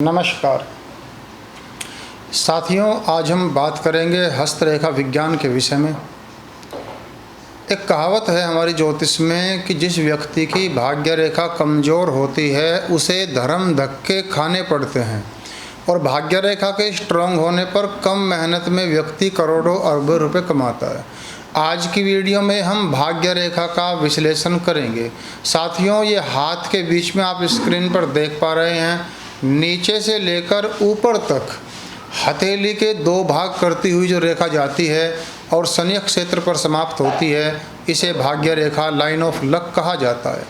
नमस्कार साथियों, आज हम बात करेंगे हस्तरेखा विज्ञान के विषय में। एक कहावत है हमारी ज्योतिष में कि जिस व्यक्ति की भाग्य रेखा कमज़ोर होती है उसे धर्म धक्के खाने पड़ते हैं, और भाग्य रेखा के स्ट्रांग होने पर कम मेहनत में व्यक्ति करोड़ों अरबों रुपए कमाता है। आज की वीडियो में हम भाग्य रेखा का विश्लेषण करेंगे। साथियों, ये हाथ के बीच में आप स्क्रीन पर देख पा रहे हैं, नीचे से लेकर ऊपर तक हथेली के दो भाग करती हुई जो रेखा जाती है और शनि क्षेत्र पर समाप्त होती है, इसे भाग्य रेखा, लाइन ऑफ लक कहा जाता है।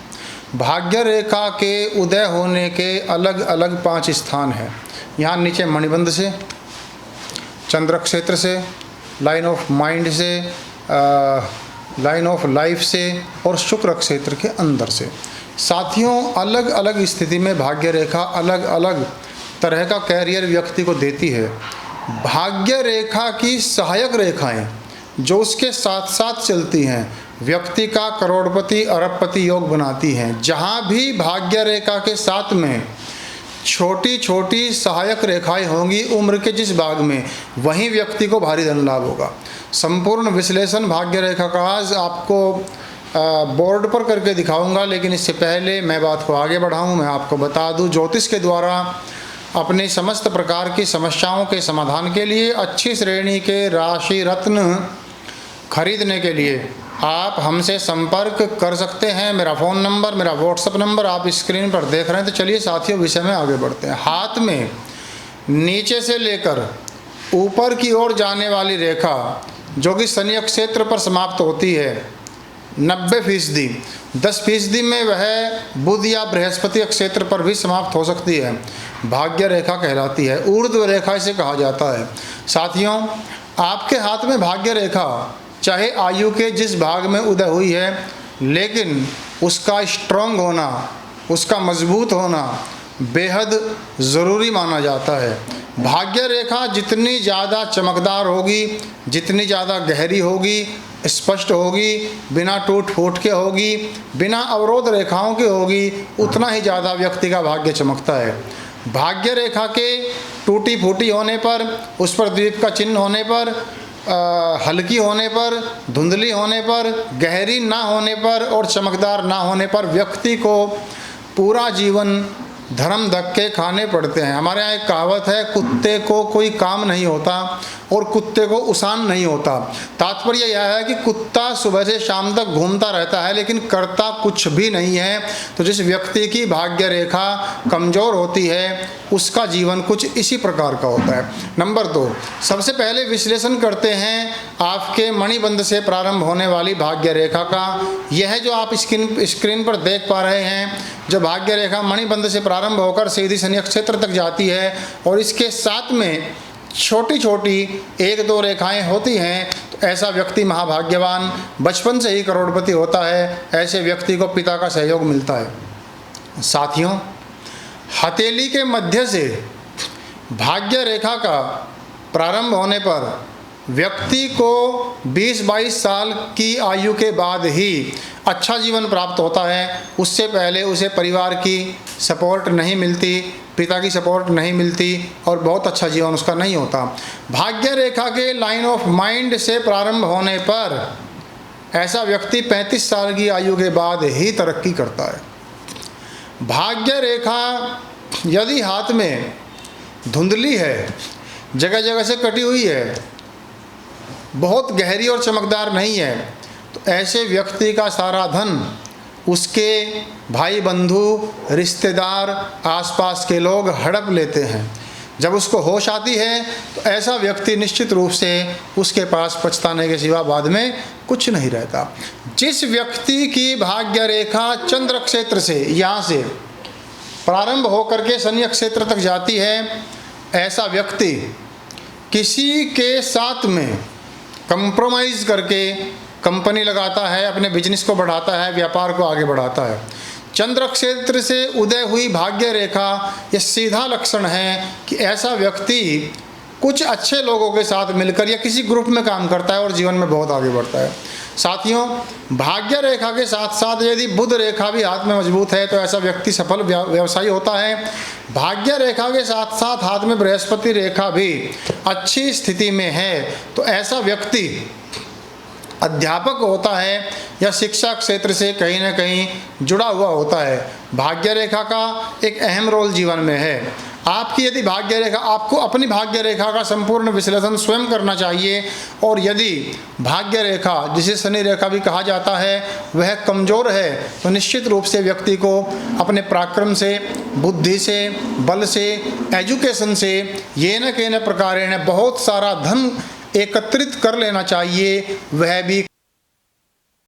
भाग्य रेखा के उदय होने के अलग अलग 5 स्थान हैं। यहाँ नीचे मणिबंध से, चंद्र क्षेत्र से, लाइन ऑफ माइंड से, लाइन ऑफ लाइफ से और शुक्र क्षेत्र के अंदर से। साथियों, अलग अलग स्थिति में भाग्य रेखा अलग अलग तरह का कैरियर व्यक्ति को देती है। भाग्य रेखा की सहायक रेखाएं जो उसके साथ साथ चलती हैं व्यक्ति का करोड़पति अरबपति योग बनाती हैं। जहां भी भाग्य रेखा के साथ में छोटी छोटी सहायक रेखाएं होंगी उम्र के जिस भाग में, वहीं व्यक्ति को भारी धन लाभ होगा। संपूर्ण विश्लेषण भाग्य रेखा का आज आपको बोर्ड पर करके दिखाऊंगा, लेकिन इससे पहले मैं बात को आगे बढ़ाऊं, मैं आपको बता दूं, ज्योतिष के द्वारा अपनी समस्त प्रकार की समस्याओं के समाधान के लिए अच्छी श्रेणी के राशि रत्न खरीदने के लिए आप हमसे संपर्क कर सकते हैं। मेरा फ़ोन नंबर, मेरा व्हाट्सएप नंबर आप स्क्रीन पर देख रहे हैं। तो चलिए साथियों, विषय में आगे बढ़ते हैं। हाथ में नीचे से लेकर ऊपर की ओर जाने वाली रेखा जो कि शनि क्षेत्र पर समाप्त होती है 90%, 10% में वह बुध या बृहस्पति क्षेत्र पर भी समाप्त हो सकती है, भाग्य रेखा कहलाती है। ऊर्ध्व रेखा इसे कहा जाता है। साथियों, आपके हाथ में भाग्य रेखा चाहे आयु के जिस भाग में उदय हुई है, लेकिन उसका स्ट्रांग होना, उसका मजबूत होना बेहद ज़रूरी माना जाता है। भाग्य रेखा जितनी ज़्यादा चमकदार होगी, जितनी ज़्यादा गहरी होगी, स्पष्ट होगी, बिना टूट फूट के होगी, बिना अवरोध रेखाओं की होगी, उतना ही ज़्यादा व्यक्ति का भाग्य चमकता है। भाग्य रेखा के टूटी फूटी होने पर, उस पर द्वीप का चिन्ह होने पर, हल्की होने पर, धुंधली होने पर, गहरी ना होने पर और चमकदार ना होने पर व्यक्ति को पूरा जीवन धर्म धक्के खाने पड़ते हैं। हमारे यहाँ एक कहावत है, कुत्ते को कोई काम नहीं होता और कुत्ते को उसान नहीं होता। तात्पर्य यह है कि कुत्ता सुबह से शाम तक घूमता रहता है लेकिन करता कुछ भी नहीं है। तो जिस व्यक्ति की भाग्य रेखा कमज़ोर होती है उसका जीवन कुछ इसी प्रकार का होता है। नंबर 2, सबसे पहले विश्लेषण करते हैं आपके मणिबंध से प्रारंभ होने वाली भाग्य रेखा का। यह जो आप स्क्रीन पर देख पा रहे हैं, जो भाग्य रेखा मणिबंध से प्रारंभ होकर सीधी शनि क्षेत्र तक जाती है और इसके साथ में छोटी छोटी 1-2 रेखाएं होती हैं, तो ऐसा व्यक्ति महाभाग्यवान, बचपन से ही करोड़पति होता है। ऐसे व्यक्ति को पिता का सहयोग मिलता है। साथियों, हथेली के मध्य से भाग्य रेखा का प्रारंभ होने पर व्यक्ति को 20-22 साल की आयु के बाद ही अच्छा जीवन प्राप्त होता है। उससे पहले उसे परिवार की सपोर्ट नहीं मिलती, पिता की सपोर्ट नहीं मिलती और बहुत अच्छा जीवन उसका नहीं होता। भाग्य रेखा के लाइन ऑफ माइंड से प्रारंभ होने पर ऐसा व्यक्ति 35 साल की आयु के बाद ही तरक्की करता है। भाग्य रेखा यदि हाथ में धुंधली है, जगह जगह से कटी हुई है, बहुत गहरी और चमकदार नहीं है, तो ऐसे व्यक्ति का सारा धन उसके भाई बंधु, रिश्तेदार, आसपास के लोग हड़प लेते हैं। जब उसको होश आती है तो ऐसा व्यक्ति निश्चित रूप से उसके पास पछताने के सिवा बाद में कुछ नहीं रहता। जिस व्यक्ति की भाग्य रेखा चंद्र क्षेत्र से, यहाँ से प्रारंभ होकर के शनि क्षेत्र तक जाती है, ऐसा व्यक्ति किसी के साथ में कंप्रोमाइज़ करके कंपनी लगाता है, अपने बिजनेस को बढ़ाता है, व्यापार को आगे बढ़ाता है। चंद्र क्षेत्र से उदय हुई भाग्य रेखा ये सीधा लक्षण है कि ऐसा व्यक्ति कुछ अच्छे लोगों के साथ मिलकर या किसी ग्रुप में काम करता है और जीवन में बहुत आगे बढ़ता है। साथियों, भाग्य रेखा के साथ साथ यदि बुध रेखा भी हाथ में मजबूत है तो ऐसा व्यक्ति सफल व्यवसायी होता है। भाग्य रेखा के साथ साथ हाथ में बृहस्पति रेखा भी अच्छी स्थिति में है तो ऐसा व्यक्ति अध्यापक होता है या शिक्षा क्षेत्र से कहीं ना कहीं जुड़ा हुआ होता है। भाग्य रेखा का एक अहम रोल जीवन में है। आपकी यदि भाग्य रेखा, आपको अपनी भाग्य रेखा का संपूर्ण विश्लेषण स्वयं करना चाहिए और यदि भाग्य रेखा, जिसे शनि रेखा भी कहा जाता है, वह कमज़ोर है तो निश्चित रूप से व्यक्ति को अपने पराक्रम से, बुद्धि से, बल से, एजुकेशन से ये न प्रकारेण बहुत सारा धन एकत्रित कर लेना चाहिए, वह भी